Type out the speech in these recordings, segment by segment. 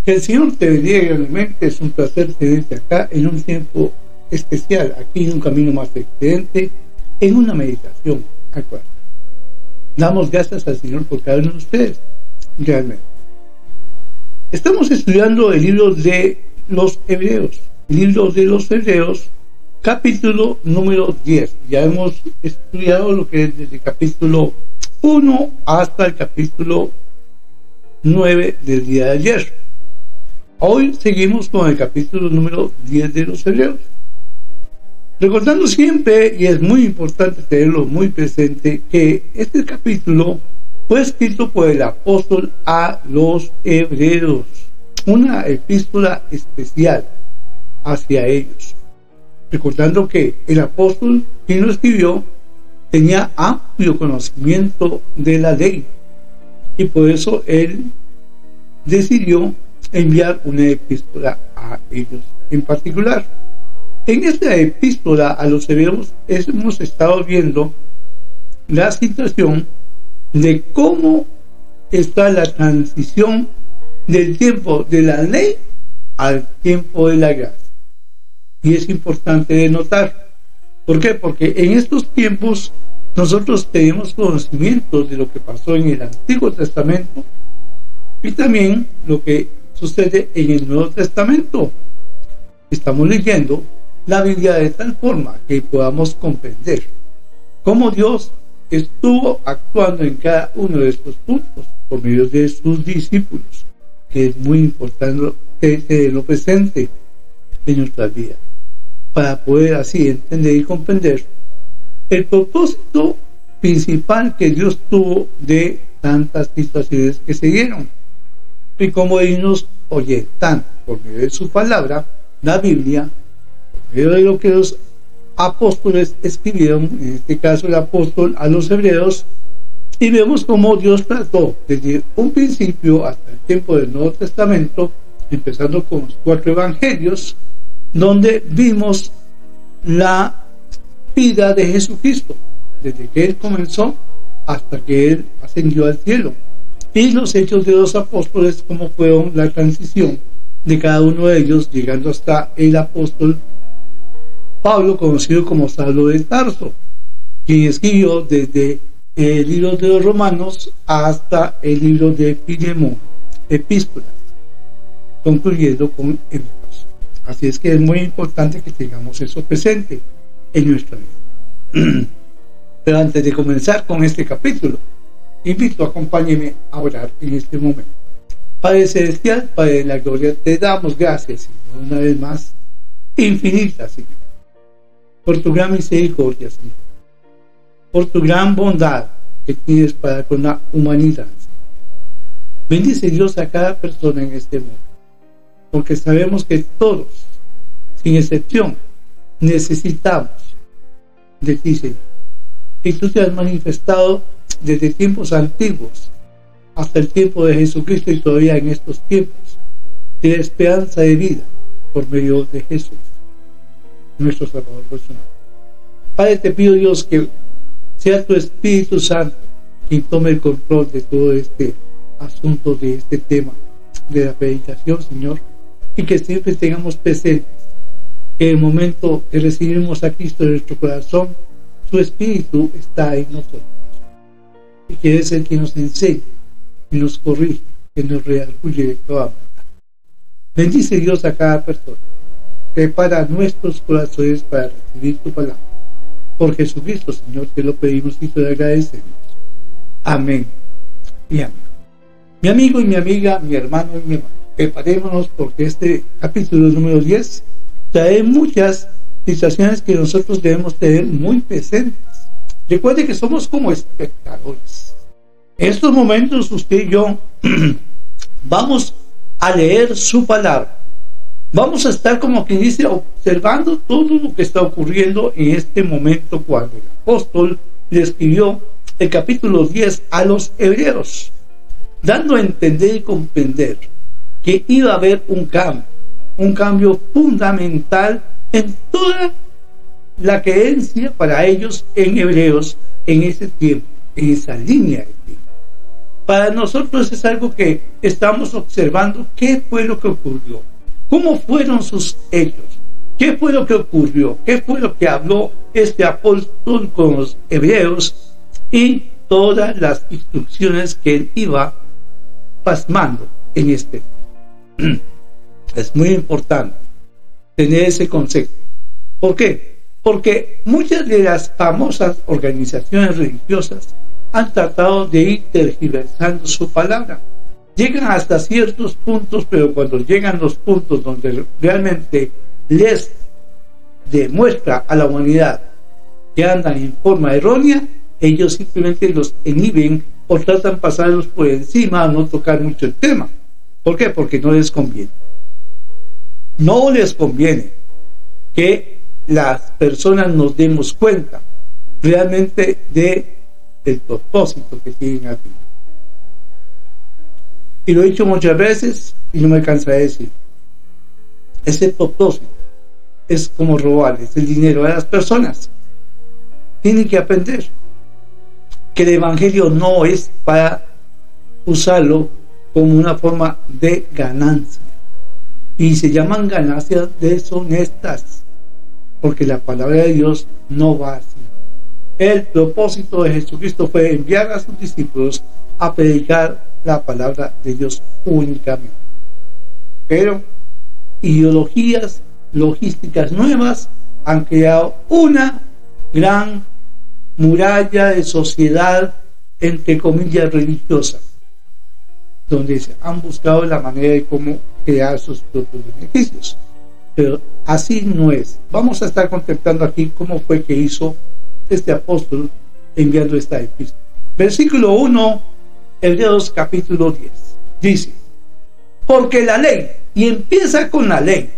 Que el Señor te bendiga grandemente. Es un placer tenerte acá en un tiempo especial, aquí en un camino más excelente, en una meditación actual. Damos gracias al Señor por cada uno de ustedes, realmente. Estamos estudiando el libro de los Hebreos, capítulo número 10. Ya hemos estudiado lo que es desde el capítulo 1 hasta el capítulo 9 del día de ayer. Hoy seguimos con el capítulo número 10 de los Hebreos. Recordando siempre, y es muy importante tenerlo muy presente, que este capítulo fue escrito por el apóstol a los Hebreos, una epístola especial hacia ellos. Recordando que el apóstol, quien lo escribió, tenía amplio conocimiento de la ley, y por eso él decidió enviar una epístola a ellos en particular. En esta epístola a los Hebreos hemos estado viendo la situación de cómo está la transición del tiempo de la ley al tiempo de la gracia. Y es importante de notar. ¿Por qué? Porque en estos tiempos nosotros tenemos conocimiento de lo que pasó en el Antiguo Testamento y también lo que sucede en el Nuevo Testamento. Estamos leyendo la Biblia de tal forma que podamos comprender cómo Dios estuvo actuando en cada uno de estos puntos por medio de sus discípulos, que es muy importante tenerlo presente en nuestras vidas, para poder así entender y comprender el propósito principal que Dios tuvo de tantas situaciones que se dieron, y cómo irnos orientando por medio de su palabra, la Biblia, por medio de lo que los apóstoles escribieron, en este caso el apóstol a los Hebreos, y vemos cómo Dios trató desde un principio hasta el tiempo del Nuevo Testamento, empezando con los 4 evangelios, donde vimos la vida de Jesucristo, desde que Él comenzó hasta que Él ascendió al cielo, y los hechos de los apóstoles, como fueron la transición de cada uno de ellos, llegando hasta el apóstol Pablo, conocido como Saulo de Tarso, quien escribió desde el libro de los Romanos hasta el libro de Filemón, epístolas, concluyendo con Hebreos. Así es que es muy importante que tengamos eso presente en nuestra vida. Pero antes de comenzar con este capítulo, invito, acompáñeme a orar en este momento. Padre Celestial, Padre de la Gloria, te damos gracias, Señor, una vez más, infinitas, Señor, por tu gran misericordia, Señor, por tu gran bondad que tienes para con la humanidad, Señor. Bendice, Dios, a cada persona en este mundo, porque sabemos que todos, sin excepción, necesitamos de ti, Señor. Y tú te has manifestado desde tiempos antiguos hasta el tiempo de Jesucristo, y todavía en estos tiempos de esperanza de vida por medio de Jesús, nuestro Salvador personal. Padre, te pido, Dios, que sea tu Espíritu Santo quien tome el control de todo este asunto, de este tema de la predicación, Señor, y que siempre tengamos presentes que en el momento que recibimos a Cristo en nuestro corazón, su Espíritu está en nosotros, y que es el que nos enseña y nos corrige, que nos redarguye de toda maldad. Bendice, Dios, a cada persona. Prepara nuestros corazones para recibir tu palabra. Por Jesucristo, Señor, te lo pedimos y te lo agradecemos. Amén y amén. Mi amigo y mi amiga, mi hermano y mi hermana, preparémonos, porque este capítulo número 10 trae muchas situaciones que nosotros debemos tener muy presentes. Recuerde que somos como espectadores. En estos momentos usted y yo vamos a leer su palabra. Vamos a estar, como quien dice, observando todo lo que está ocurriendo en este momento, cuando el apóstol le escribió el capítulo 10 a los Hebreos, dando a entender y comprender que iba a haber un cambio fundamental en toda la creencia para ellos en Hebreos en ese tiempo, en esa línea de tiempo. para nosotros es algo que estamos observando. ¿Qué fue lo que ocurrió? ¿Cómo fueron sus hechos? ¿Qué fue lo que ocurrió? ¿Qué fue lo que habló este apóstol con los hebreos? Y todas las instrucciones que él iba plasmando en este. Es muy importante tener ese concepto. ¿Por qué? Porque muchas de las famosas organizaciones religiosas han tratado de ir tergiversando su palabra. Llegan hasta ciertos puntos, pero cuando llegan los puntos donde realmente les demuestra a la humanidad que andan en forma errónea, ellos simplemente los inhiben o tratan de pasarlos por encima a no tocar mucho el tema. ¿Por qué? Porque no les conviene. No les conviene que las personas nos demos cuenta realmente de el propósito que tienen aquí. Y lo he dicho muchas veces y no me cansaré de decir. Ese propósito es como robarles el dinero a las personas. Tienen que aprender que el evangelio no es para usarlo como una forma de ganancia. Y se llaman ganancias deshonestas, porque la palabra de Dios no va así. El propósito de Jesucristo fue enviar a sus discípulos a predicar la palabra de Dios únicamente. Pero ideologías logísticas nuevas han creado una gran muralla de sociedad, entre comillas, religiosa, donde se han buscado la manera de cómo crear sus propios beneficios. Pero así no es. Vamos a estar contemplando aquí cómo fue que hizo este apóstol enviando esta epístola. Versículo 1, Hebreos capítulo 10. Dice: porque la ley, y empieza con la ley.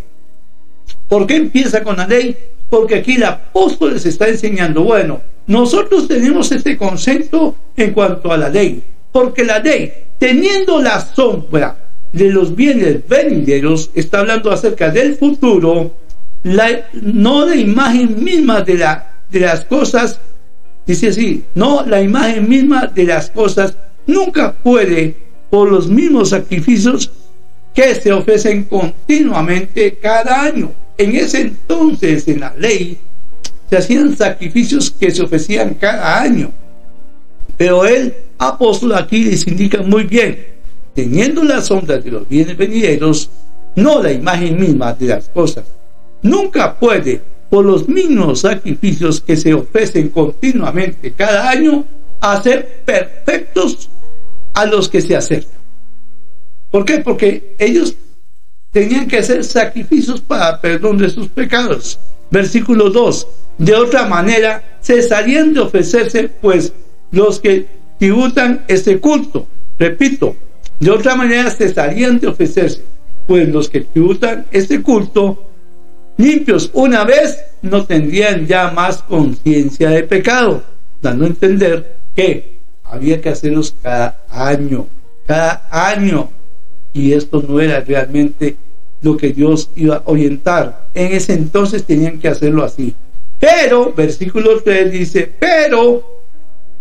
¿Por qué empieza con la ley? Porque aquí el apóstol les está enseñando, bueno, nosotros tenemos este concepto en cuanto a la ley, porque la ley, teniendo la sombra de los bienes venideros, está hablando acerca del futuro, no la imagen misma de las cosas, dice así, no la imagen misma de las cosas nunca puede, por los mismos sacrificios que se ofrecen continuamente cada año. En ese entonces, en la ley, se hacían sacrificios que se ofrecían cada año. Pero el apóstol aquí les indica muy bien, teniendo la sombra de los bienes venideros, no la imagen misma de las cosas, nunca puede, por los mismos sacrificios que se ofrecen continuamente cada año, hacer perfectos a los que se acercan. ¿Por qué? Porque ellos tenían que hacer sacrificios para perdón de sus pecados. Versículo 2: de otra manera cesarían de ofrecerse, pues los que tributan este culto, repito, de otra manera cesarían de ofrecerse, pues los que tributan este culto, limpios una vez, no tendrían ya más conciencia de pecado, dando a entender que había que hacerlos cada año, y esto no era realmente lo que Dios iba a orientar. En ese entonces tenían que hacerlo así. Pero, versículo 3 dice, pero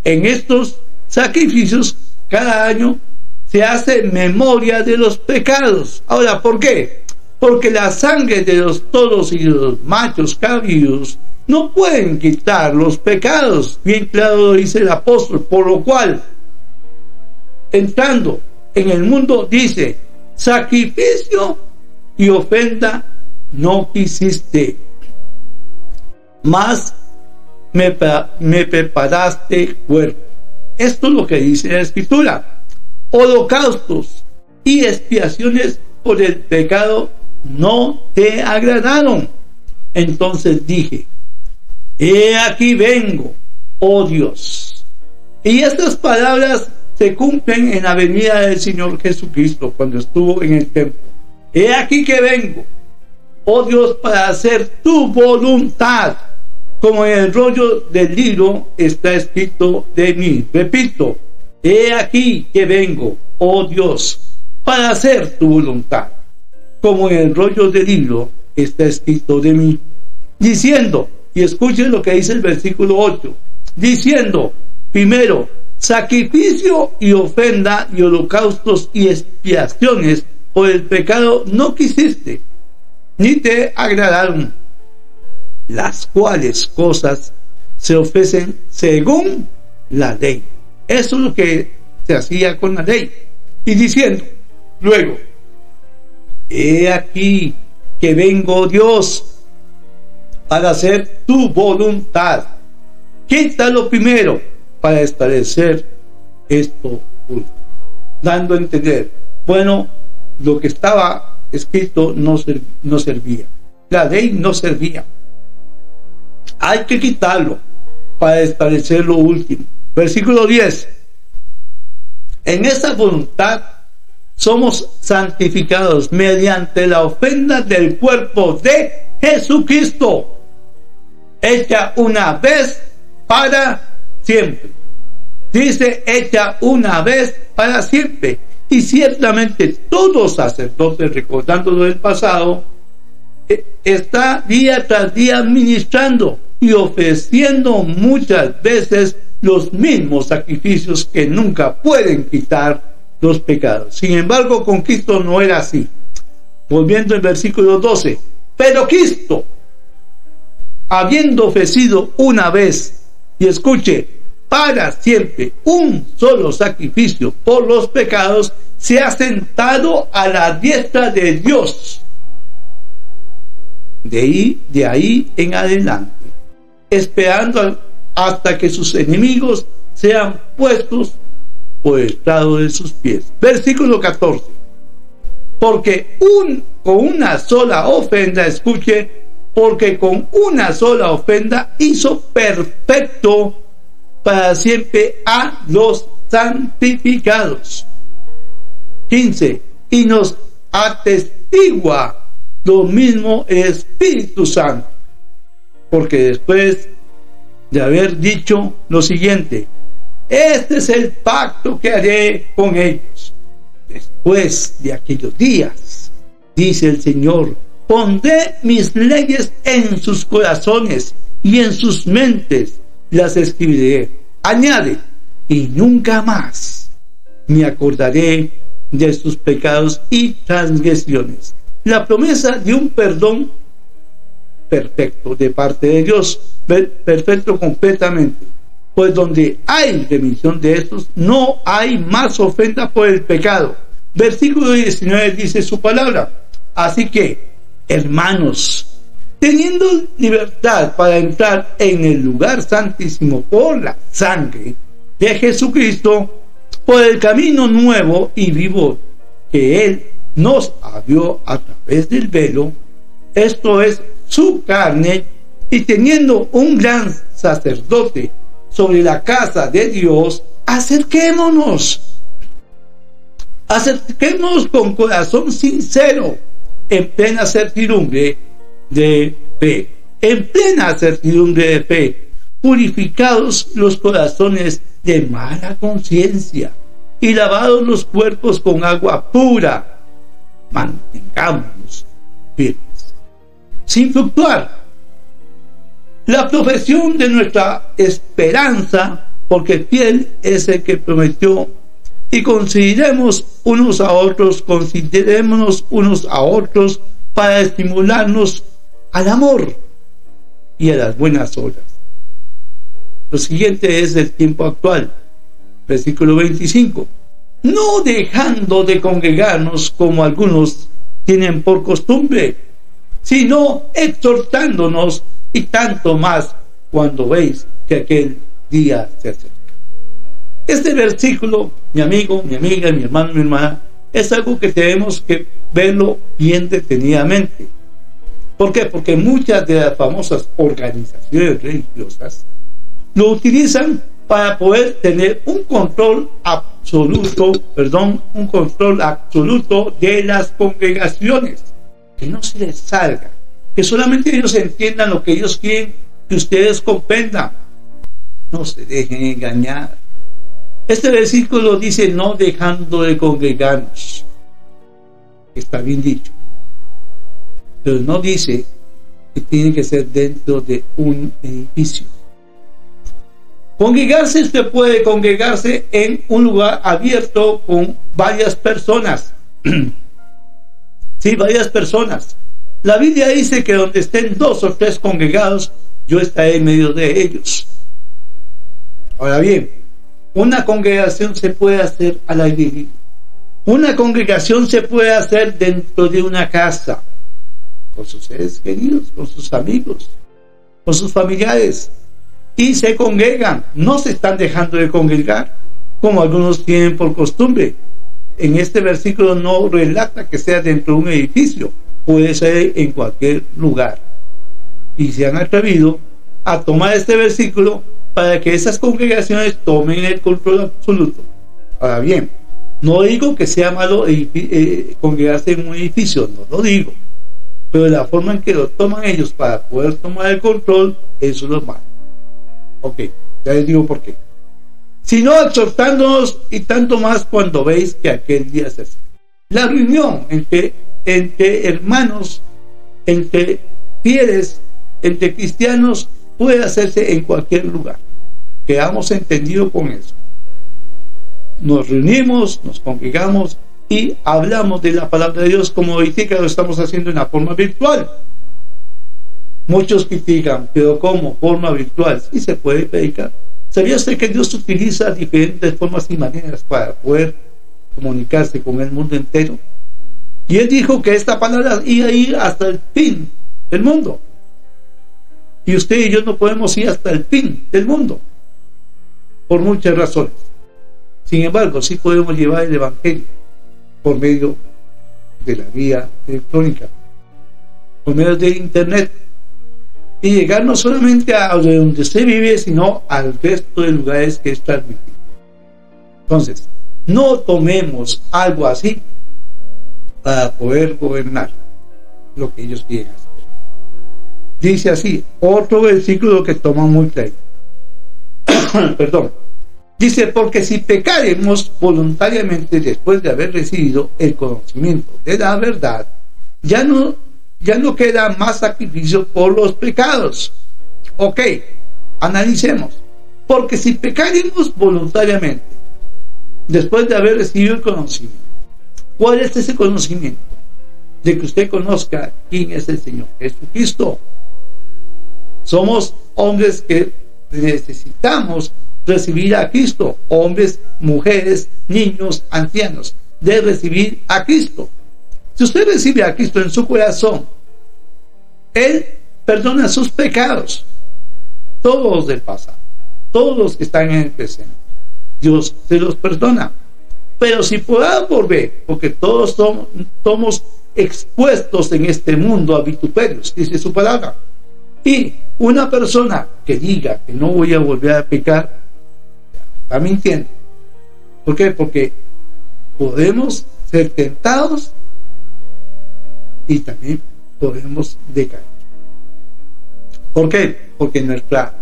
en estos sacrificios cada año se hace memoria de los pecados. Ahora, ¿por qué? Porque la sangre de los toros y de los machos cabríos no pueden quitar los pecados. Bien claro lo dice el apóstol, por lo cual, entrando en el mundo, dice, sacrificio y ofrenda no quisiste, mas me preparaste cuerpo. Esto es lo que dice la Escritura. Holocaustos y expiaciones por el pecado no te agradaron. Entonces dije, he aquí vengo, oh Dios. Y estas palabras se cumplen en la venida del Señor Jesucristo cuando estuvo en el templo. He aquí que vengo, oh Dios, para hacer tu voluntad, como en el rollo del libro está escrito de mí. Repito, he aquí que vengo, oh Dios, para hacer tu voluntad, como en el rollo del libro está escrito de mí. Diciendo, y escuchen lo que dice el versículo 8, diciendo, primero, sacrificio y ofrenda y holocaustos y expiaciones por el pecado no quisiste, ni te agradaron, las cuales cosas se ofrecen según la ley. Eso es lo que se hacía con la ley. Y diciendo luego: he aquí que vengo, Dios, para hacer tu voluntad. Quita lo primero para establecer esto último, dando a entender, bueno, lo que estaba escrito no servía, la ley no servía, hay que quitarlo para establecer lo último. Versículo 10: en esa voluntad somos santificados mediante la ofrenda del cuerpo de Jesucristo, hecha una vez para siempre. Dice hecha una vez para siempre. Y ciertamente todo sacerdote, recordándolo del pasado, está día tras día ministrando y ofreciendo muchas veces los mismos sacrificios que nunca pueden quitar los pecados. Sin embargo, con Cristo no era así. Volviendo al versículo 12: pero Cristo, habiendo ofrecido una vez, y escuche, para siempre, un solo sacrificio por los pecados, se ha sentado a la diestra de Dios. De ahí en adelante, esperando hasta que sus enemigos sean puestos por el estrado de sus pies. Versículo 14: porque con una sola ofrenda, escuche, porque con una sola ofrenda hizo perfecto para siempre a los santificados. 15: y nos atestigua lo mismo el Espíritu Santo, porque después de haber dicho lo siguiente: este es el pacto que haré con ellos después de aquellos días, dice el Señor, pondré mis leyes en sus corazones y en sus mentes las escribiré. Añade: y nunca más me acordaré de sus pecados y transgresiones. La promesa de un perdón perfecto de parte de Dios, perfecto completamente, pues donde hay remisión de estos, no hay más ofrenda por el pecado. Versículo 19 dice su palabra: así que, hermanos, teniendo libertad para entrar en el lugar santísimo por la sangre de Jesucristo, por el camino nuevo y vivo que Él nos abrió a través del velo, esto es su carne, y teniendo un gran sacerdote sobre la casa de Dios, acerquémonos con corazón sincero, en plena certidumbre de fe, purificados los corazones de mala conciencia y lavados los cuerpos con agua pura. Mantengámonos firmes, sin fluctuar, la profesión de nuestra esperanza, porque fiel es el que prometió, y considerémonos unos a otros para estimularnos al amor y a las buenas obras. Lo siguiente es el tiempo actual, versículo 25: no dejando de congregarnos como algunos tienen por costumbre, sino exhortándonos, y tanto más cuando veis que aquel día se acerca. Este versículo, mi amigo, mi amiga, mi hermano, mi hermana, es algo que tenemos que verlo bien detenidamente. ¿Por qué? Porque muchas de las famosas organizaciones religiosas lo utilizan para poder tener un control absoluto de las congregaciones, que no se les salga, que solamente ellos entiendan lo que ellos quieren que ustedes comprendan. No se dejen engañar. Este versículo dice: no dejando de congregarnos. Está bien dicho, pero no dice que tiene que ser dentro de un edificio. Congregarse, usted puede congregarse en un lugar abierto con varias personas. Sí, varias personas. La Biblia dice que donde estén 2 o 3 congregados, yo estaré en medio de ellos. Ahora bien, una congregación se puede hacer al aire libre. Una congregación se puede hacer dentro de una casa, con sus seres queridos, con sus amigos, con sus familiares, y se congregan. No se están dejando de congregar, como algunos tienen por costumbre. En este versículo no relata que sea dentro de un edificio, puede ser en cualquier lugar. Y se han atrevido a tomar este versículo para que esas congregaciones tomen el control absoluto. Ahora bien, no digo que sea malo congregarse en un edificio, no lo digo, pero la forma en que lo toman ellos para poder tomar el control, eso es lo malo. Ok, ya les digo por qué. Sino exhortándonos, y tanto más cuando veis que aquel día se hace. La reunión entre hermanos, entre fieles, entre cristianos, puede hacerse en cualquier lugar. Quedamos entendidos con eso. Nos reunimos, nos congregamos y hablamos de la palabra de Dios, como ahorita lo estamos haciendo en la forma virtual. Muchos critican, pero ¿cómo? Forma virtual. Sí se puede predicar. ¿Sabía usted que Dios utiliza diferentes formas y maneras para poder comunicarse con el mundo entero? Y Él dijo que esta palabra iba a ir hasta el fin del mundo. Y usted y yo no podemos ir hasta el fin del mundo, por muchas razones. Sin embargo, sí podemos llevar el Evangelio por medio de la vía electrónica, por medio de Internet, y llegar no solamente a donde usted vive, sino al resto de lugares que es transmitido. Entonces, no tomemos algo así para poder gobernar lo que ellos quieren hacer. Dice así, otro versículo que toma muy claro. Perdón. Dice, porque si pecaremos voluntariamente después de haber recibido el conocimiento de la verdad, ya no queda más sacrificio por los pecados. Ok, analicemos. Porque si pecaremos voluntariamente después de haber recibido el conocimiento, ¿cuál es ese conocimiento? De que usted conozca quién es el Señor Jesucristo. Somos hombres que necesitamos recibir a Cristo, hombres, mujeres, niños, ancianos, de recibir a Cristo. Si usted recibe a Cristo en su corazón, Él perdona sus pecados, todos los del pasado, todos los que están en el presente. Dios se los perdona. Pero si podamos volver, porque todos somos expuestos en este mundo a vituperios, dice su palabra, y una persona que diga que no voy a volver a pecar, está mintiendo. ¿Por qué? Porque podemos ser tentados y también podemos decaer. ¿Por qué? Porque nuestra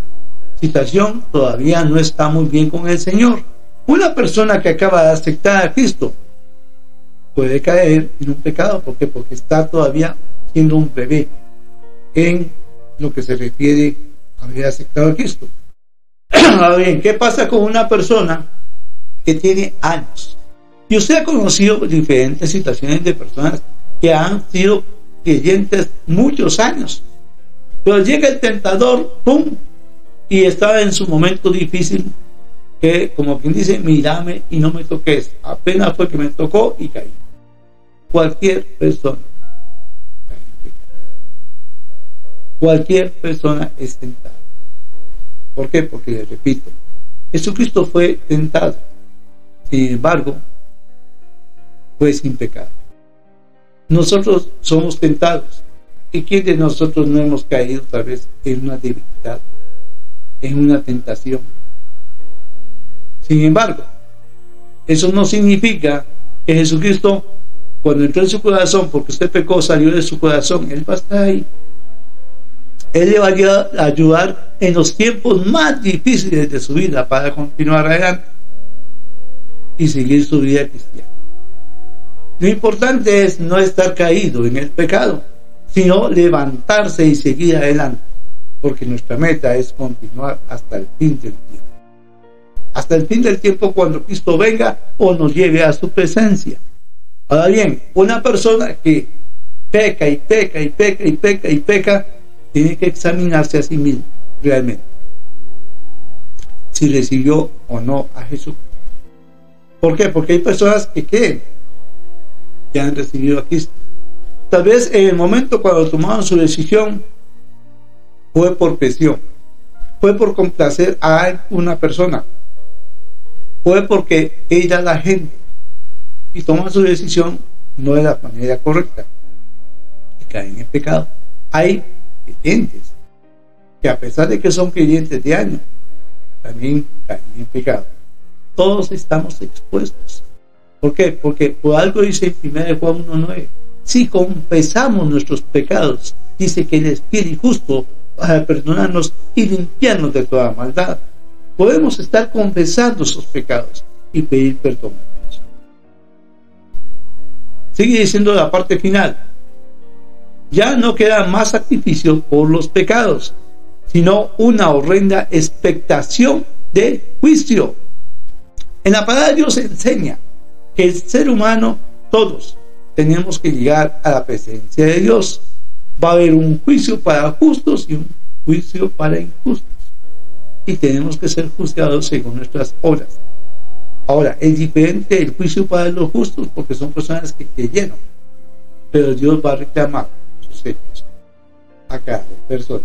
situación todavía no está muy bien con el Señor. Una persona que acaba de aceptar a Cristo puede caer en un pecado. ¿Por qué? Porque está todavía siendo un bebé en lo que se refiere a haber aceptado a Cristo. Ahora bien, ¿qué pasa con una persona que tiene años? Y usted ha conocido diferentes situaciones de personas que han sido creyentes muchos años, pero llega el tentador, ¡pum!, y estaba en su momento difícil, que como quien dice, mírame y no me toques. Apenas fue que me tocó y caí. Cualquier persona es tentada. ¿Por qué? Porque les repito, Jesucristo fue tentado, sin embargo fue sin pecado. Nosotros somos tentados, y ¿quién de nosotros no hemos caído tal vez en una debilidad, en una tentación? Sin embargo, eso no significa que Jesucristo, cuando entró en su corazón, porque usted pecó, salió de su corazón, Él va a estar ahí. Él le va a ayudar en los tiempos más difíciles de su vida para continuar adelante y seguir su vida cristiana. Lo importante es no estar caído en el pecado, sino levantarse y seguir adelante, porque nuestra meta es continuar hasta el fin del tiempo. hasta el fin del tiempo, cuando Cristo venga o nos lleve a su presencia. Ahora bien, una persona que peca y peca y peca y peca y peca, tiene que examinarse a sí mismo realmente, si recibió o no a Jesús. ¿Por qué? Porque hay personas que creen que han recibido a Cristo. Tal vez en el momento cuando tomaron su decisión fue por presión, fue por complacer a una persona, fue porque ella, la gente, y toman su decisión no de la manera correcta y caen en pecado. Hay creyentes que, a pesar de que son creyentes de años, también caen en pecado. Todos estamos expuestos. ¿Por qué? Porque por algo dice en 1 Juan 1:9, si confesamos nuestros pecados, dice que Él es fiel y justo para perdonarnos y limpiarnos de toda maldad. Podemos estar confesando esos pecados y pedir perdón. Sigue diciendo la parte final: ya no queda más sacrificio por los pecados, sino una horrenda expectación de juicio. En la palabra de Dios se enseña que el ser humano, todos, tenemos que llegar a la presencia de Dios. Va a haber un juicio para justos y un juicio para injustos, y tenemos que ser juzgados según nuestras obras. Ahora, es diferente el juicio para los justos, porque son personas que creyeron, pero Dios va a reclamar sus hechos a cada persona.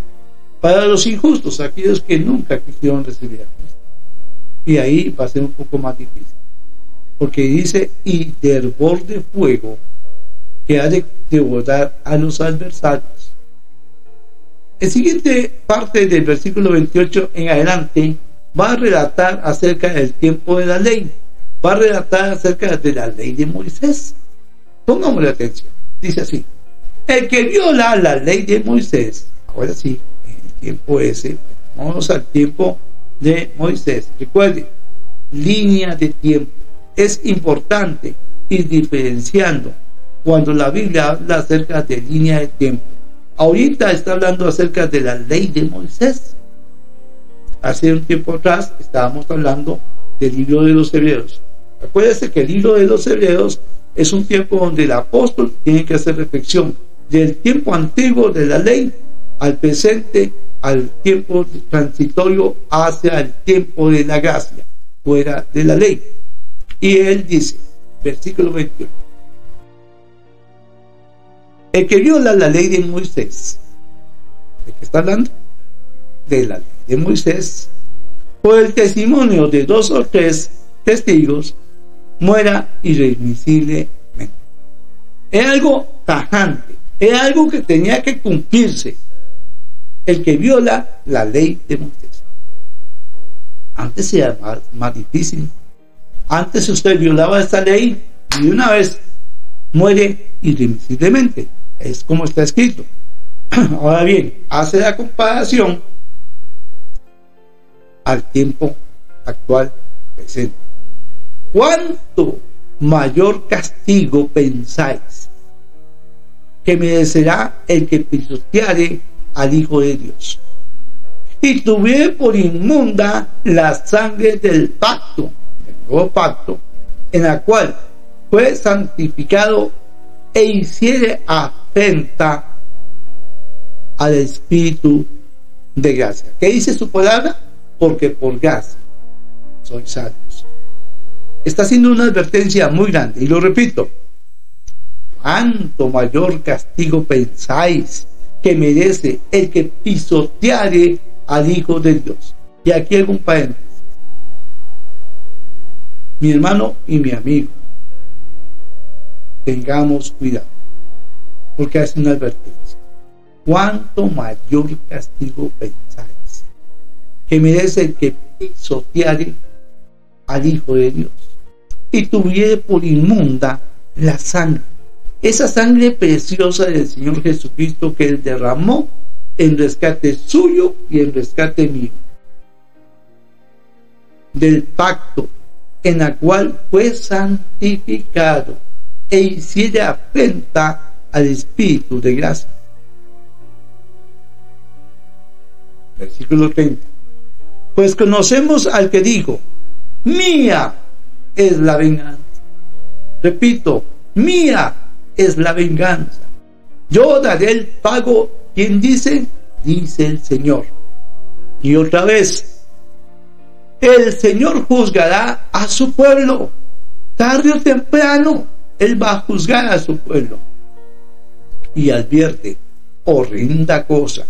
Para los injustos, aquellos que nunca quisieron recibir a Cristo, y ahí va a ser un poco más difícil, porque dice: y de hervor de fuego que ha de devorar a los adversarios. El siguiente parte del versículo 28 en adelante va a relatar acerca del tiempo de la ley, va a relatar acerca de la ley de Moisés. Pongámosle atención. Dice así: el que viola la ley de Moisés, ahora sí, en el tiempo ese, vamos al tiempo de Moisés. Recuerde, línea de tiempo. Es importante ir diferenciando cuando la Biblia habla acerca de línea de tiempo. Ahorita está hablando acerca de la ley de Moisés. Hace un tiempo atrás estábamos hablando del libro de los Hebreos. Acuérdense que el libro de los Hebreos es un tiempo donde el apóstol tiene que hacer reflexión del tiempo antiguo de la ley al presente, al tiempo transitorio hacia el tiempo de la gracia, fuera de la ley. Y él dice, versículo 21, el que viola la ley de Moisés, ¿de qué está hablando? De la ley de Moisés, por el testimonio de 2 o 3 testigos, muera irremisiblemente. Era algo tajante, era algo que tenía que cumplirse. El que viola la ley de Moisés. Antes era más difícil. Antes, si usted violaba esta ley, y de una vez muere irremisiblemente. Es como está escrito. Ahora bien, hace la comparación al tiempo actual presente. ¿Cuánto mayor castigo pensáis que merecerá el que pisoteare al Hijo de Dios y tuviere por inmunda la sangre del pacto, del nuevo pacto, en la cual fue santificado, e hiciere afrenta al Espíritu de gracia? ¿Qué dice su palabra? Porque por gracia sois salvos. Está haciendo una advertencia muy grande, y lo repito: ¿cuánto mayor castigo pensáis que merece el que pisoteare al Hijo de Dios? Y aquí hago un paréntesis. Mi hermano y mi amigo, tengamos cuidado, porque hace una advertencia. ¿Cuánto mayor castigo pensáis que merece el que pisoteare al Hijo de Dios y tuviere por inmunda la sangre, esa sangre preciosa del Señor Jesucristo, que Él derramó en rescate suyo y en rescate mío, del pacto en la cual fue santificado, e hiciere afrenta al Espíritu de gracia? Versículo 30. Pues conocemos al que dijo: mía es la venganza. Repito, mía es la venganza. Yo daré el pago. ¿Quién dice? Dice el Señor. Y otra vez, el Señor juzgará a su pueblo. Tarde o temprano, Él va a juzgar a su pueblo. Y advierte, horrenda cosa.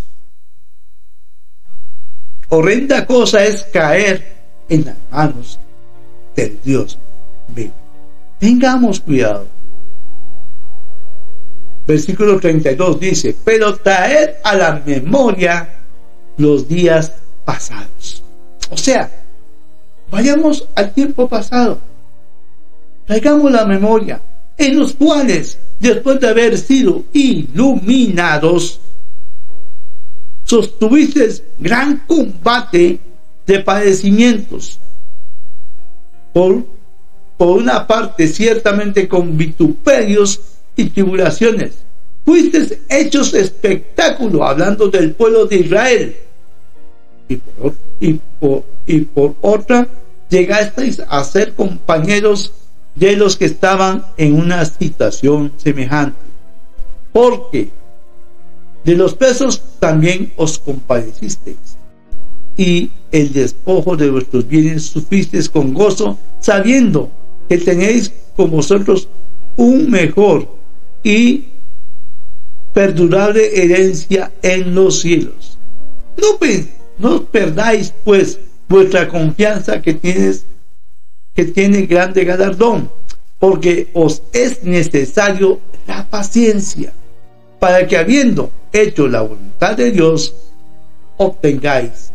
Horrenda cosa es caer en las manos del Dios vivo. Tengamos cuidado. Versículo 32 dice, pero traed a la memoria los días pasados. O sea, vayamos al tiempo pasado. Traigamos la memoria, en los cuales, después de haber sido iluminados, sostuvisteis gran combate de padecimientos. Por una parte, ciertamente con vituperios y tribulaciones. Fuisteis hechos espectáculo, hablando del pueblo de Israel. Y por otra, llegasteis a ser compañeros de los que estaban en una situación semejante. Porque de los presos también os compadecisteis, y el despojo de vuestros bienes sufristeis con gozo, sabiendo que tenéis con vosotros un mejor y perdurable herencia en los cielos. No perdáis pues vuestra confianza, que tiene grande galardón, porque os es necesario la paciencia, para que, habiendo hecho la voluntad de Dios, obtengáis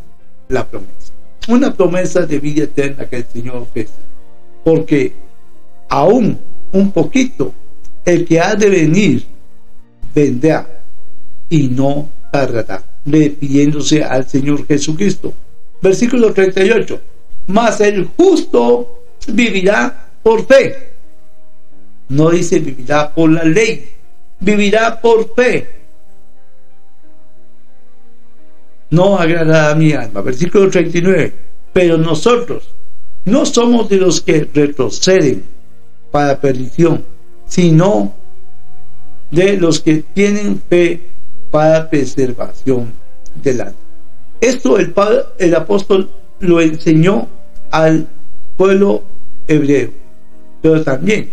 la promesa. Una promesa de vida eterna que el Señor ofrece. Porque aún un poquito, el que ha de venir vendrá y no tardará, refiriéndose al Señor Jesucristo. Versículo 38. Mas el justo vivirá por fe. No dice vivirá por la ley, vivirá por fe. No agradará a mi alma. Versículo 39. Pero nosotros no somos de los que retroceden para perdición, sino de los que tienen fe para preservación del alma. Esto el apóstol lo enseñó al pueblo hebreo, pero también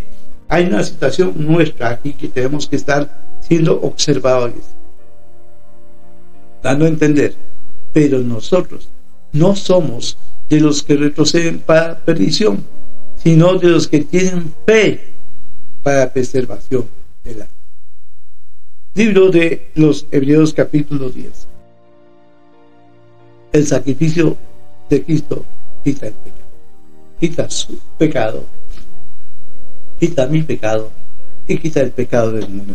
hay una situación nuestra aquí que tenemos que estar siendo observadores, dando a entender. Pero nosotros no somos de los que retroceden para perdición, sino de los que tienen fe para preservación del alma. Libro de los Hebreos, capítulo 10. El sacrificio de Cristo quita el pecado, quita su pecado, quita mi pecado y quita el pecado del mundo.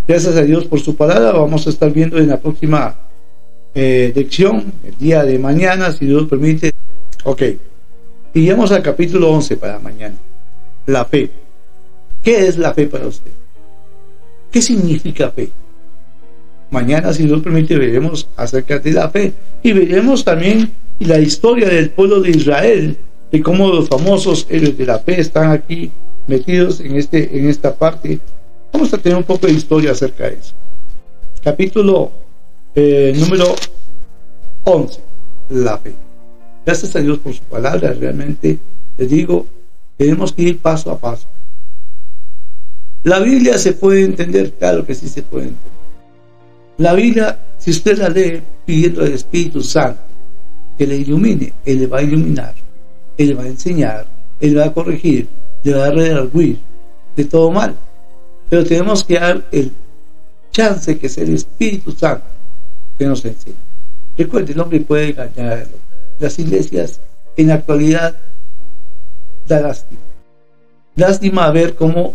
Gracias a Dios por su palabra. Vamos a estar viendo en la próxima lección, el día de mañana, si Dios permite. Ok, y llegamos al capítulo 11 para mañana. La fe. ¿Qué es la fe para usted? ¿Qué significa fe? Mañana, si Dios permite, veremos acerca de la fe, y veremos también la historia del pueblo de Israel, de cómo los famosos héroes de la fe están aquí metidos en esta parte. Vamos a tener un poco de historia acerca de eso. Capítulo número 11, la fe. Gracias a Dios por su palabra. Realmente les digo, tenemos que ir paso a paso. La Biblia se puede entender, claro que sí se puede entender. La Biblia, si usted la lee pidiendo al Espíritu Santo que le ilumine, Él le va a iluminar, Él le va a enseñar, Él le va a corregir, le va a redarguir de todo mal. Pero tenemos que dar el chance que es el Espíritu Santo que nos enseñe. Recuerde, el hombre puede engañarlo. Las iglesias en la actualidad da lástima. Lástima ver cómo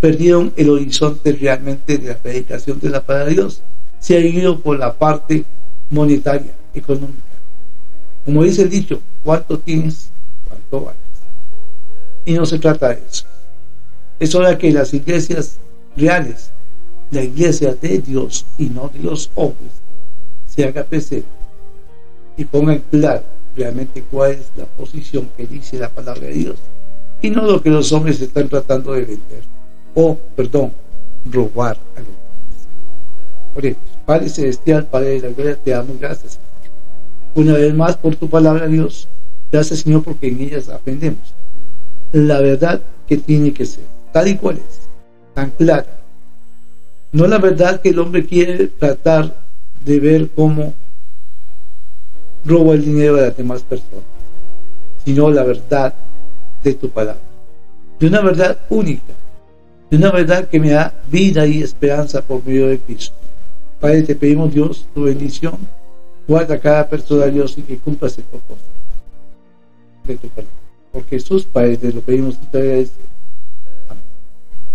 perdieron el horizonte realmente de la predicación de la palabra de Dios. Se han ido por la parte monetaria, económica. Como dice el dicho, ¿cuánto tienes? ¿Cuánto vales? Y no se trata de eso. Es hora que las iglesias reales, la iglesia de Dios y no de los hombres, se haga presente y pongan claro realmente cuál es la posición que dice la palabra de Dios y no lo que los hombres están tratando de vender robar a los demás. Por eso, Padre Celestial, Padre de la Gloria, te damos gracias una vez más por tu palabra, Dios. Gracias, Señor, porque en ellas aprendemos la verdad que tiene que ser tal y cual es, tan clara, no la verdad que el hombre quiere tratar de ver cómo roba el dinero de las demás personas, sino la verdad de tu palabra, de una verdad única, de una verdad que me da vida y esperanza por medio de Cristo. Padre, te pedimos, Dios, tu bendición, guarda a cada persona, Dios, y que cumplas el propósito de tu palabra. Por Jesús, Padre, te lo pedimos y te agradecemos. Amén.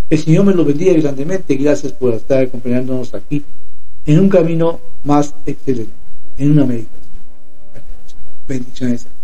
El Señor me lo bendiga grandemente. Gracias por estar acompañándonos aquí en un camino más excelente, en una meditación. Bendiciones.